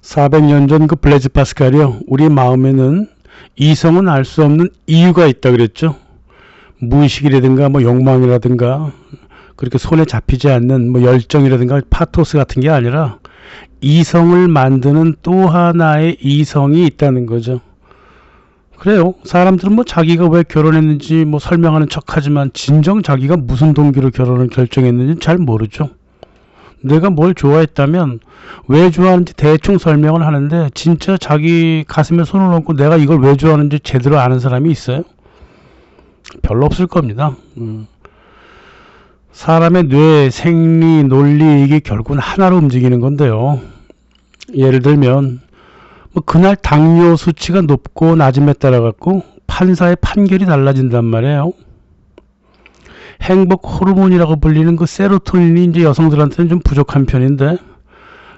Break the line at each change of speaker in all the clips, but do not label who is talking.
400년 전 그 블레즈 파스칼이요. 우리 마음에는 이성은 알 수 없는 이유가 있다 그랬죠. 무의식이라든가 뭐 욕망이라든가 그렇게 손에 잡히지 않는 뭐 열정이라든가 파토스 같은 게 아니라 이성을 만드는 또 하나의 이성이 있다는 거죠. 그래요. 사람들은 뭐 자기가 왜 결혼했는지 뭐 설명하는 척하지만 진정 자기가 무슨 동기로 결혼을 결정했는지 잘 모르죠. 내가 뭘 좋아했다면 왜 좋아하는지 대충 설명을 하는데 진짜 자기 가슴에 손을 얹고 내가 이걸 왜 좋아하는지 제대로 아는 사람이 있어요? 별로 없을 겁니다. 사람의 뇌, 생리, 논리 이게 결국은 하나로 움직이는 건데요. 예를 들면 뭐 그날 당뇨 수치가 높고 낮음에 따라 갖고 판사의 판결이 달라진단 말이에요. 행복 호르몬이라고 불리는 그 세로토닌이 이제 여성들한테는 좀 부족한 편인데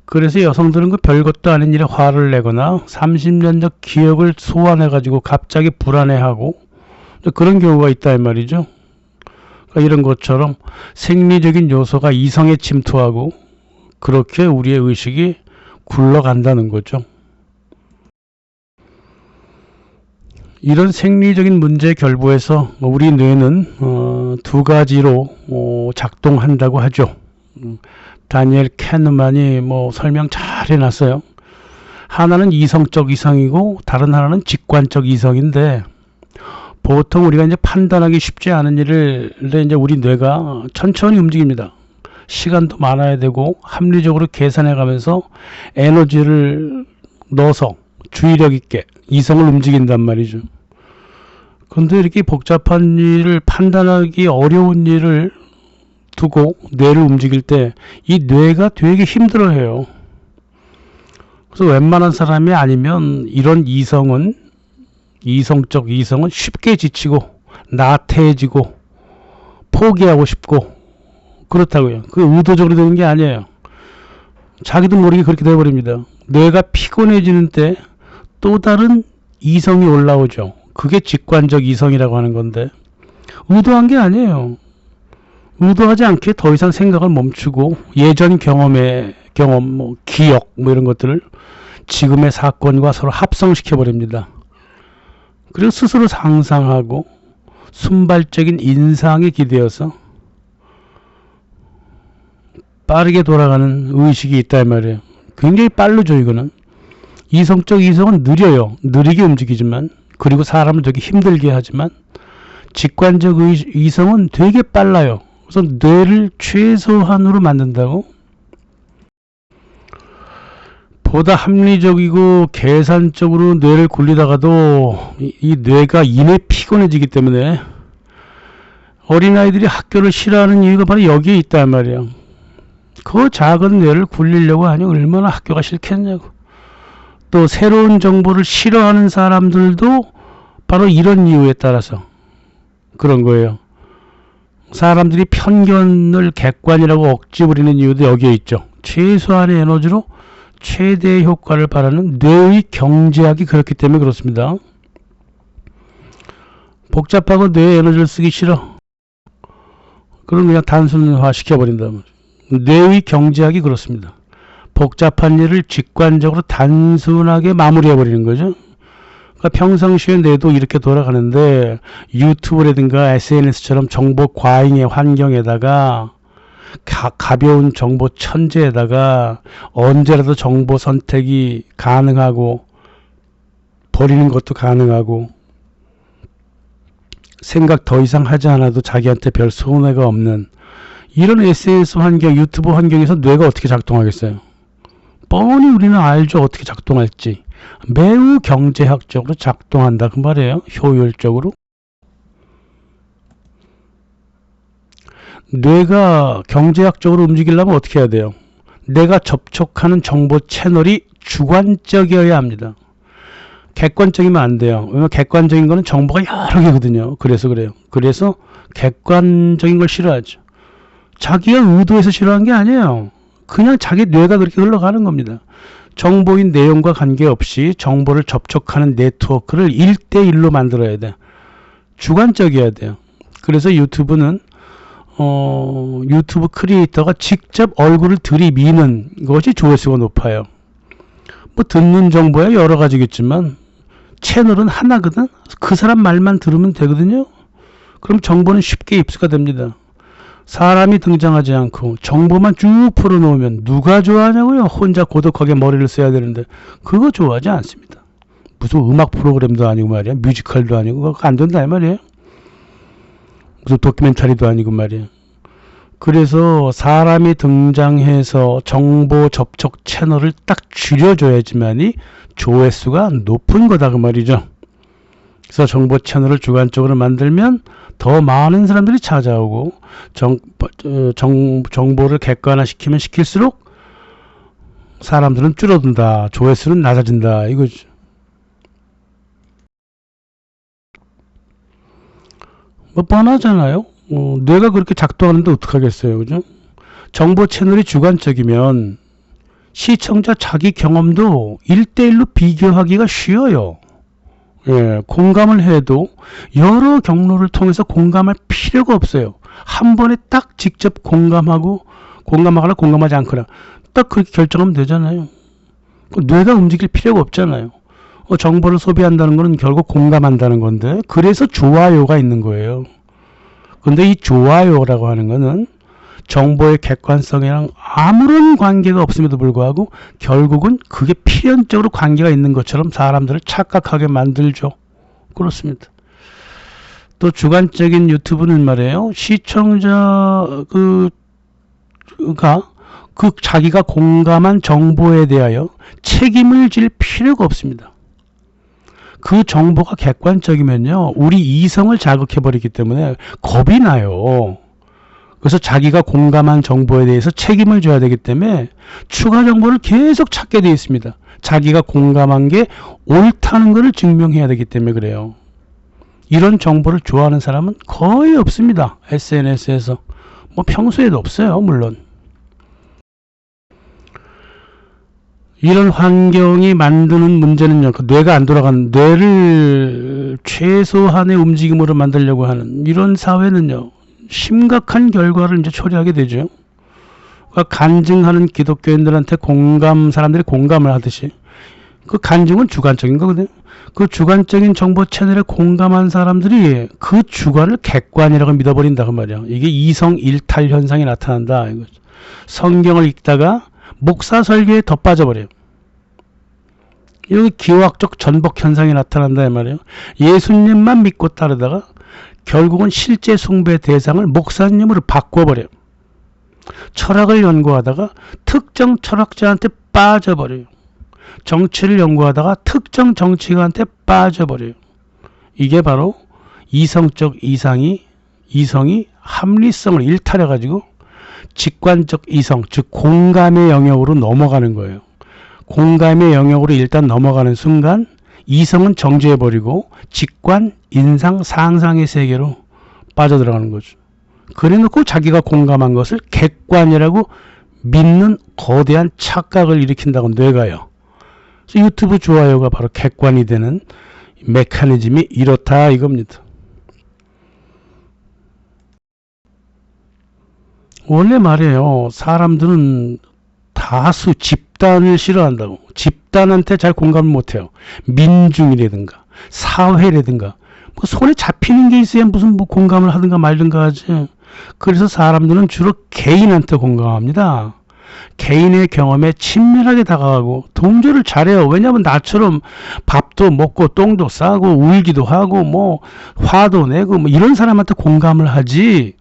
그래서 여성들은 그 별것도 아닌 일에 화를 내거나 30년 전 기억을 소환해 가지고 갑자기 불안해하고 그런 경우가 있다 이 말이죠. 그러니까 이런 것처럼 생리적인 요소가 이성에 침투하고 그렇게 우리의 의식이 굴러간다는 거죠. 이런 생리적인 문제에 결부해서 우리 뇌는 두 가지로 작동한다고 하죠. 다니엘 kahneman이 뭐 설명 잘 해놨어요. 하나는 이성적 이성이고 다른 하나는 직관적 이성인데 보통 우리가 이제 판단하기 쉽지 않은 일을 이제 우리 뇌가 천천히 움직입니다. 시간도 많아야 되고 합리적으로 계산해 가면서 에너지를 넣어서 주의력 있게 이성을 움직인단 말이죠. 그런데 이렇게 복잡한 일을 판단하기 어려운 일을 두고 뇌를 움직일 때 이 뇌가 되게 힘들어해요. 그래서 웬만한 사람이 아니면 이런 이성적 이성은 쉽게 지치고 나태해지고 포기하고 싶고 그렇다고요. 그게 의도적으로 되는 게 아니에요. 자기도 모르게 그렇게 돼버립니다. 뇌가 피곤해지는 때 또 다른 이성이 올라오죠. 그게 직관적 이성이라고 하는 건데 의도한 게 아니에요. 의도하지 않게 더 이상 생각을 멈추고 예전 경험, 뭐 기억 뭐 이런 것들을 지금의 사건과 서로 합성시켜 버립니다. 그리고 스스로 상상하고 순발적인 인상에 기대어서 빠르게 돌아가는 의식이 있다 이 말이에요. 굉장히 빠르죠 이거는. 이성적 이성은 느려요. 느리게 움직이지만 그리고 사람을 되게 힘들게 하지만 직관적 이성은 되게 빨라요. 그래서 뇌를 최소한으로 만든다고 보다 합리적이고 계산적으로 뇌를 굴리다가도 이 뇌가 이내 피곤해지기 때문에 어린아이들이 학교를 싫어하는 이유가 바로 여기에 있단 말이에요. 그 작은 뇌를 굴리려고 하니 얼마나 학교가 싫겠냐고. 또 새로운 정보를 싫어하는 사람들도 바로 이런 이유에 따라서 그런 거예요. 사람들이 편견을 객관이라고 억지 부리는 이유도 여기에 있죠. 최소한의 에너지로 최대의 효과를 바라는 뇌의 경제학이 그렇기 때문에 그렇습니다. 복잡하고 뇌의 에너지를 쓰기 싫어. 그럼 그냥 단순화 시켜버린다. 뇌의 경제학이 그렇습니다. 복잡한 일을 직관적으로 단순하게 마무리해버리는 거죠. 그러니까 평상시에 뇌도 이렇게 돌아가는데 유튜브라든가 SNS처럼 정보 과잉의 환경에다가 가벼운 정보 천재에다가 언제라도 정보 선택이 가능하고 버리는 것도 가능하고 생각 더 이상 하지 않아도 자기한테 별 손해가 없는 이런 SNS 환경, 유튜브 환경에서 뇌가 어떻게 작동하겠어요? 뻔히 우리는 알죠. 어떻게 작동할지. 매우 경제학적으로 작동한다 그 말이에요. 효율적으로. 뇌가 경제학적으로 움직이려면 어떻게 해야 돼요? 내가 접촉하는 정보 채널이 주관적이어야 합니다. 객관적이면 안 돼요. 왜냐면 객관적인 거는 정보가 여러 개거든요. 그래서 그래요. 그래서 객관적인 걸 싫어하죠. 자기가 의도해서 싫어한 게 아니에요. 그냥 자기 뇌가 그렇게 흘러가는 겁니다. 정보인 내용과 관계없이 정보를 접촉하는 네트워크를 1대1로 만들어야 돼. 주관적이어야 돼요. 그래서 유튜브는 유튜브 크리에이터가 직접 얼굴을 들이미는 것이 조회수가 높아요. 뭐 듣는 정보야 여러 가지겠지만 채널은 하나거든. 그 사람 말만 들으면 되거든요. 그럼 정보는 쉽게 입수가 됩니다. 사람이 등장하지 않고 정보만 쭉 풀어놓으면 누가 좋아하냐고요. 혼자 고독하게 머리를 써야 되는데 그거 좋아하지 않습니다. 무슨 음악 프로그램도 아니고 말이야. 뮤지컬도 아니고 그거 안 된다 이 말이에요. 무슨 다큐멘터리도 아니고 말이야. 그래서 사람이 등장해서 정보 접촉 채널을 딱 줄여줘야지만이 조회수가 높은 거다 그 말이죠. 그래서 정보 채널을 주관적으로 만들면 더 많은 사람들이 찾아오고 정보를 객관화시키면 시킬수록 사람들은 줄어든다. 조회수는 낮아진다. 이거죠. 뭐 뻔하잖아요. 뇌가 그렇게 작동하는데 어떡하겠어요. 그죠? 정보 채널이 주관적이면 시청자 자기 경험도 1대1로 비교하기가 쉬워요. 예, 공감을 해도 여러 경로를 통해서 공감할 필요가 없어요. 한 번에 딱 직접 공감하거나 공감하지 않거나 딱 그렇게 결정하면 되잖아요. 뇌가 움직일 필요가 없잖아요. 정보를 소비한다는 것은 결국 공감한다는 건데 그래서 좋아요가 있는 거예요. 근데 이 좋아요라고 하는 거는 정보의 객관성이랑 아무런 관계가 없음에도 불구하고 결국은 그게 필연적으로 관계가 있는 것처럼 사람들을 착각하게 만들죠. 그렇습니다. 또 주관적인 유튜브는 말이에요. 시청자가 자기가 공감한 정보에 대하여 책임을 질 필요가 없습니다. 그 정보가 객관적이면요. 우리 이성을 자극해버리기 때문에 겁이 나요. 그래서 자기가 공감한 정보에 대해서 책임을 져야 되기 때문에 추가 정보를 계속 찾게 되어 있습니다. 자기가 공감한 게 옳다는 것을 증명해야 되기 때문에 그래요. 이런 정보를 좋아하는 사람은 거의 없습니다. SNS에서. 뭐 평소에도 없어요. 물론. 이런 환경이 만드는 문제는요. 뇌가 안 돌아가는 뇌를 최소한의 움직임으로 만들려고 하는 이런 사회는요. 심각한 결과를 이제 초래하게 되죠. 간증하는 기독교인들한테 사람들이 공감을 하듯이 그 간증은 주관적인 거거든요. 그 주관적인 정보 채널에 공감한 사람들이 그 주관을 객관이라고 믿어버린다 그 말이야. 이게 이성 일탈 현상이 나타난다 이거죠. 성경을 읽다가 목사 설교에 더 빠져버려요. 여기 기호학적 전복 현상이 나타난다 이 말이에요. 예수님만 믿고 따르다가 결국은 실제 숭배 대상을 목사님으로 바꿔버려요. 철학을 연구하다가 특정 철학자한테 빠져버려요. 정치를 연구하다가 특정 정치가한테 빠져버려요. 이게 바로 이성적 이성이 합리성을 일탈해가지고 직관적 이성, 즉 공감의 영역으로 넘어가는 거예요. 공감의 영역으로 일단 넘어가는 순간 이성은 정지해버리고 직관, 인상, 상상의 세계로 빠져들어가는 거죠. 그래놓고 자기가 공감한 것을 객관이라고 믿는 거대한 착각을 일으킨다고 뇌가요. 그래서 유튜브 좋아요가 바로 객관이 되는 메커니즘이 이렇다 이겁니다. 원래 말이에요. 사람들은 다수 집단을 싫어한다고. 집단한테 잘 공감을 못해요. 민중이라든가 사회라든가 뭐 손에 잡히는 게 있어야 무슨 뭐 공감을 하든가 말든가 하지. 그래서 사람들은 주로 개인한테 공감합니다. 개인의 경험에 친밀하게 다가가고 동조를 잘해요. 왜냐하면 나처럼 밥도 먹고 똥도 싸고 울기도 하고 뭐 화도 내고 뭐 이런 사람한테 공감을 하지.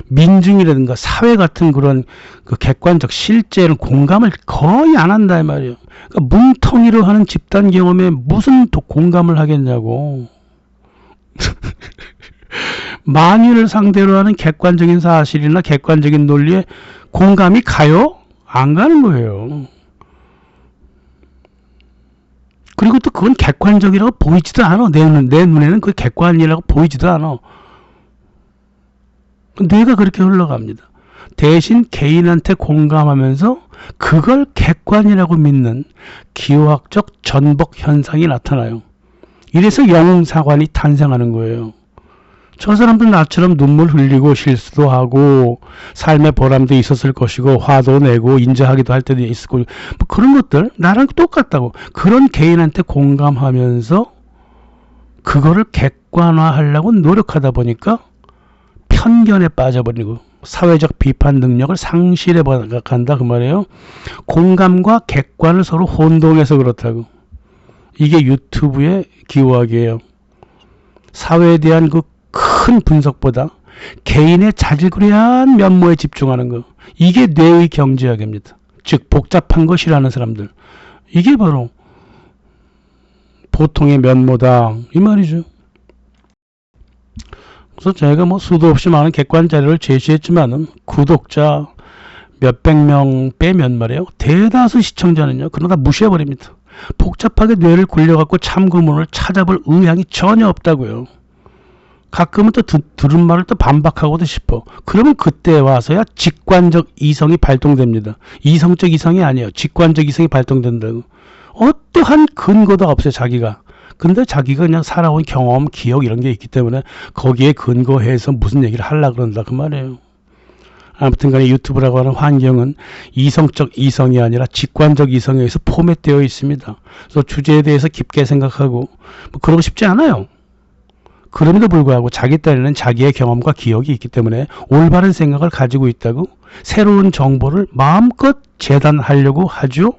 민중이라든가 사회 같은 그런 그 객관적 실제는 공감을 거의 안 한다 이 말이에요. 그러니까 뭉텅이로 하는 집단 경험에 무슨 또 공감을 하겠냐고. 만인을 상대로 하는 객관적인 사실이나 객관적인 논리에 공감이 가요? 안 가는 거예요. 그리고 또 그건 객관적이라고 보이지도 않아. 내 눈에는 그게 객관이라고 보이지도 않아. 뇌가 그렇게 흘러갑니다. 대신 개인한테 공감하면서 그걸 객관이라고 믿는 기호학적 전복 현상이 나타나요. 이래서 영웅사관이 탄생하는 거예요. 저 사람들 나처럼 눈물 흘리고 실수도 하고 삶의 보람도 있었을 것이고 화도 내고 인자하기도 할 때도 있을 거고 뭐 그런 것들 나랑 똑같다고. 그런 개인한테 공감하면서 그거를 객관화하려고 노력하다 보니까 편견에 빠져버리고 사회적 비판 능력을 상실해 간다 그 말이에요. 공감과 객관을 서로 혼동해서 그렇다고. 이게 유튜브의 기호학이에요. 사회에 대한 그 큰 분석보다 개인의 자질구레한 면모에 집중하는 거. 이게 뇌의 경제학입니다. 즉 복잡한 거 싫어하는 사람들. 이게 바로 보통의 면모다 이 말이죠. 그래서 제가 뭐 수도 없이 많은 객관 자료를 제시했지만은 구독자 몇백 명 빼면 말이에요. 대다수 시청자는요. 그러다 무시해버립니다. 복잡하게 뇌를 굴려갖고 참고문을 찾아볼 의향이 전혀 없다고요. 가끔은 또 들은 말을 또 반박하고도 싶어. 그러면 그때 와서야 직관적 이성이 발동됩니다. 이성적 이성이 아니에요. 직관적 이성이 발동된다고. 어떠한 근거도 없어요. 자기가. 근데 자기가 그냥 살아온 경험, 기억 이런 게 있기 때문에 거기에 근거해서 무슨 얘기를 하려고 그런다 그 말이에요. 아무튼 간에 유튜브라고 하는 환경은 이성적 이성이 아니라 직관적 이성에 의해서 포맷되어 있습니다. 그래서 주제에 대해서 깊게 생각하고 뭐 그러고 싶지 않아요. 그럼에도 불구하고 자기 딴에는 자기의 경험과 기억이 있기 때문에 올바른 생각을 가지고 있다고 새로운 정보를 마음껏 재단하려고 하죠.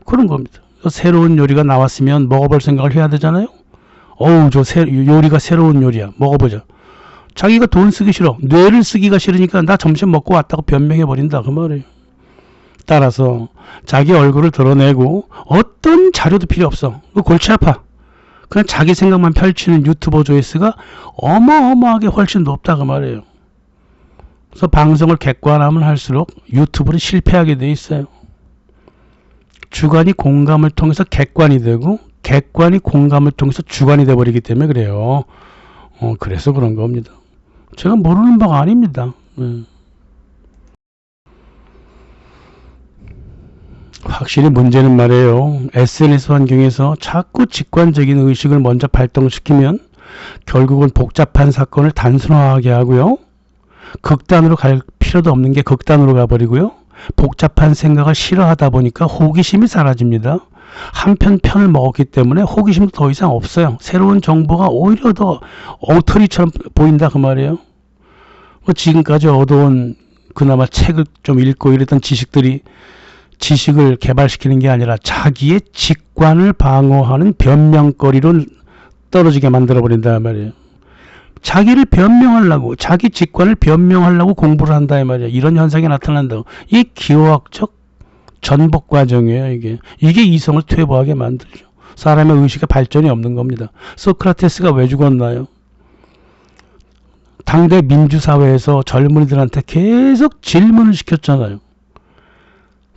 그런 겁니다. 새로운 요리가 나왔으면 먹어볼 생각을 해야 되잖아요. 어우 저 요리가 새로운 요리야. 먹어보자. 자기가 돈 쓰기 싫어. 뇌를 쓰기가 싫으니까 나 점심 먹고 왔다고 변명해버린다 그 말이에요. 따라서 자기 얼굴을 드러내고 어떤 자료도 필요 없어. 골치 아파. 그냥 자기 생각만 펼치는 유튜버 조회수가 어마어마하게 훨씬 높다 그 말이에요. 그래서 방송을 객관하면 할수록 유튜브는 실패하게 돼 있어요. 주관이 공감을 통해서 객관이 되고 객관이 공감을 통해서 주관이 돼버리기 때문에 그래요. 그래서 그런 겁니다. 제가 모르는 바가 아닙니다. 확실히 문제는 말이에요. SNS 환경에서 자꾸 직관적인 의식을 먼저 발동시키면 결국은 복잡한 사건을 단순화하게 하고요. 극단으로 갈 필요도 없는 게 극단으로 가버리고요. 복잡한 생각을 싫어하다 보니까 호기심이 사라집니다. 한편 편을 먹었기 때문에 호기심도 더 이상 없어요. 새로운 정보가 오히려 더 엉터리처럼 보인다 그 말이에요. 지금까지 얻어온 그나마 책을 좀 읽고 이랬던 지식을 개발시키는 게 아니라 자기의 직관을 방어하는 변명거리로 떨어지게 만들어버린다 말이에요. 자기를 변명하려고 자기 직관을 변명하려고 공부를 한다 이 말이에요. 이런 현상이 나타난다고. 이게 기호학적 전복 과정이에요. 이게 이성을 퇴보하게 만들죠. 사람의 의식의 발전이 없는 겁니다. 소크라테스가 왜 죽었나요? 당대 민주사회에서 젊은이들한테 계속 질문을 시켰잖아요.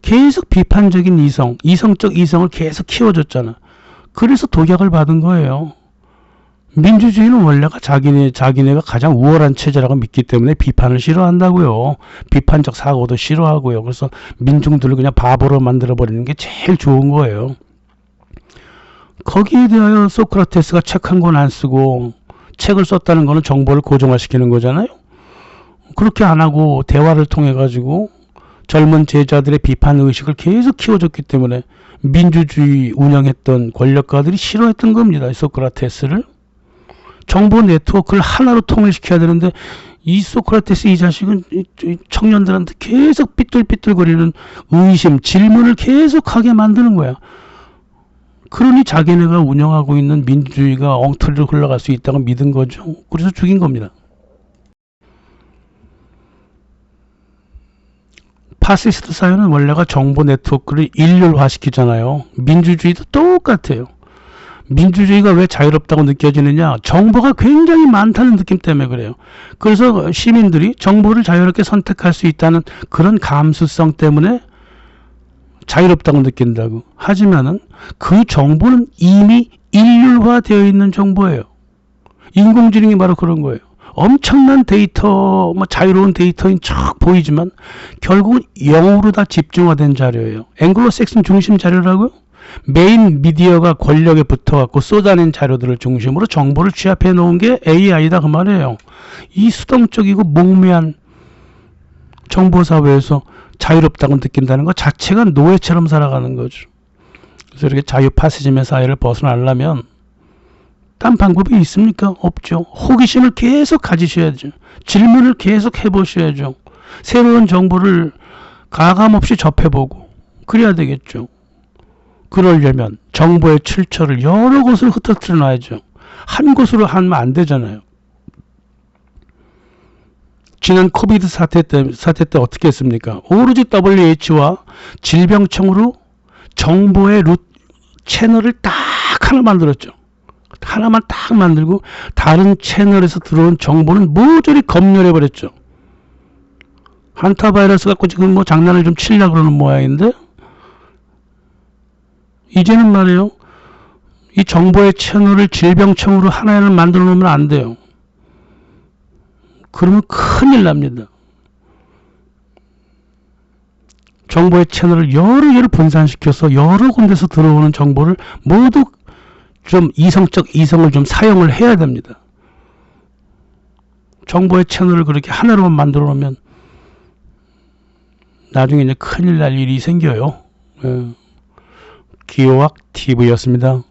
계속 비판적인 이성적 이성을 계속 키워줬잖아. 그래서 독약을 받은 거예요. 민주주의는 원래가 자기네가 가장 우월한 체제라고 믿기 때문에 비판을 싫어한다고요. 비판적 사고도 싫어하고요. 그래서 민중들을 그냥 바보로 만들어버리는 게 제일 좋은 거예요. 거기에 대하여 소크라테스가 책 한 권 안 쓰고 책을 썼다는 거는 정보를 고정화시키는 거잖아요. 그렇게 안 하고 대화를 통해 가지고 젊은 제자들의 비판 의식을 계속 키워줬기 때문에 민주주의 운영했던 권력가들이 싫어했던 겁니다. 소크라테스를. 정보 네트워크를 하나로 통일시켜야 되는데 이 소크라테스 이 자식은 청년들한테 계속 삐뚤삐뚤거리는 의심, 질문을 계속하게 만드는 거야. 그러니 자기네가 운영하고 있는 민주주의가 엉터리로 흘러갈 수 있다고 믿은 거죠. 그래서 죽인 겁니다. 파시스트 사회는 원래가 정보 네트워크를 일률화시키잖아요. 민주주의도 똑같아요. 민주주의가 왜 자유롭다고 느껴지느냐? 정보가 굉장히 많다는 느낌 때문에 그래요. 그래서 시민들이 정보를 자유롭게 선택할 수 있다는 그런 감수성 때문에 자유롭다고 느낀다고. 하지만은 그 정보는 이미 일률화되어 있는 정보예요. 인공지능이 바로 그런 거예요. 엄청난 데이터, 자유로운 데이터인 척 보이지만 결국은 0으로 다 집중화된 자료예요. 앵글로색슨 중심 자료라고요? 메인 미디어가 권력에 붙어갖고 쏟아낸 자료들을 중심으로 정보를 취합해 놓은 게 AI다 그 말이에요. 이 수동적이고 목매한 정보사회에서 자유롭다고 느낀다는 것 자체가 노예처럼 살아가는 거죠. 그래서 이렇게 자유파시즘의 사회를 벗어나려면 딴 방법이 있습니까? 없죠. 호기심을 계속 가지셔야죠. 질문을 계속 해보셔야죠. 새로운 정보를 가감없이 접해보고 그래야 되겠죠. 그러려면 정보의 출처를 여러 곳으로 흩어뜨려 놔야죠. 한 곳으로 하면 안 되잖아요. 지난 코비드 사태 때 어떻게 했습니까? 오로지 WHO와 질병청으로 정보의 채널을 딱 하나 만들었죠. 하나만 딱 만들고 다른 채널에서 들어온 정보는 모조리 검열해버렸죠. 한타바이러스 갖고 지금 뭐 장난을 좀 치려고 그러는 모양인데 이제는 말이에요. 이 정보의 채널을 질병청으로 하나를 만들어 놓으면 안 돼요. 그러면 큰일 납니다. 정보의 채널을 여러 개를 분산시켜서 여러 군데서 들어오는 정보를 모두 좀 이성을 좀 사용을 해야 됩니다. 정보의 채널을 그렇게 하나로만 만들어 놓으면 나중에 이제 큰일 날 일이 생겨요. 기호학 TV였습니다.